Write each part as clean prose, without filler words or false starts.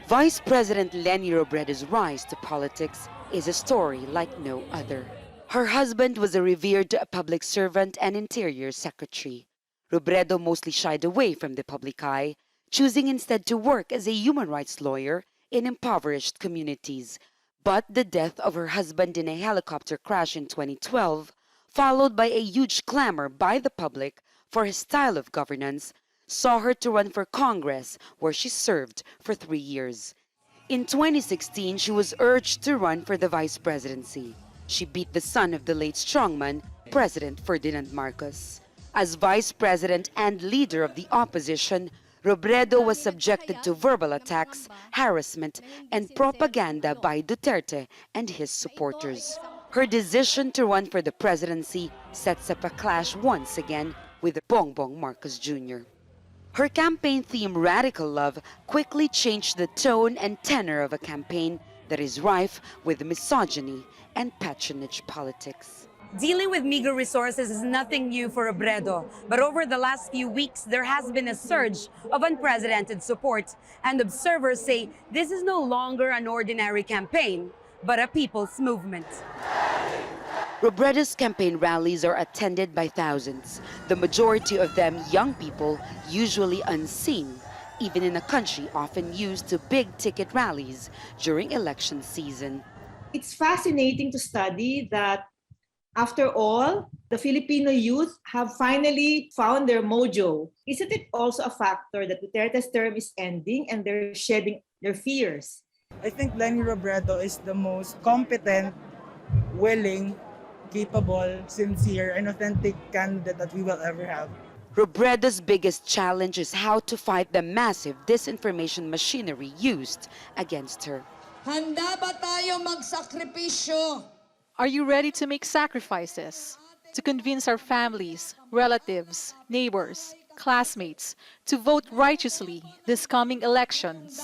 Vice President Leni Robredo's rise to politics is a story like no other. Her husband was a revered public servant and interior secretary. Robredo mostly shied away from the public eye, choosing instead to work as a human rights lawyer in impoverished communities. But the death of her husband in a helicopter crash in 2012, followed by a huge clamor by the public for his style of governance, saw her to run for Congress, where she served for 3 years. In 2016, she was urged to run for the vice presidency. She beat the son of the late strongman, President Ferdinand Marcos. As vice president and leader of the opposition, Robredo was subjected to verbal attacks, harassment, and propaganda by Duterte and his supporters. Her decision to run for the presidency sets up a clash once again with Bongbong Marcos Jr. Her campaign theme, Radical Love, quickly changed the tone and tenor of a campaign that is rife with misogyny and patronage politics. Dealing with meager resources is nothing new for Robredo, but over the last few weeks, there has been a surge of unprecedented support, and observers say this is no longer an ordinary campaign, but a people's movement. Robredo's campaign rallies are attended by thousands, the majority of them young people, usually unseen, even in a country often used to big-ticket rallies during election season. It's fascinating to study that, after all, the Filipino youth have finally found their mojo. Isn't it also a factor that Duterte's term is ending and they're shedding their fears? I think Leni Robredo is the most competent, willing, capable, sincere, and authentic candidate that we will ever have. Robredo's biggest challenge is how to fight the massive disinformation machinery used against her. Handa ba tayo magsakripisyo? Are you ready to make sacrifices to convince our families, relatives, neighbors, classmates to vote righteously this coming elections?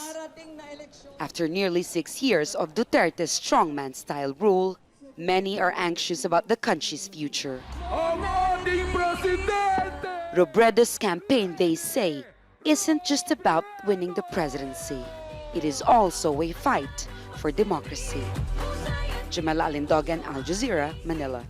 After nearly 6 years of Duterte's strongman-style rule, many are anxious about the country's future. Robredo's campaign, they say, isn't just about winning the presidency. It is also a fight for democracy. Alindogan, Jazeera, Manila.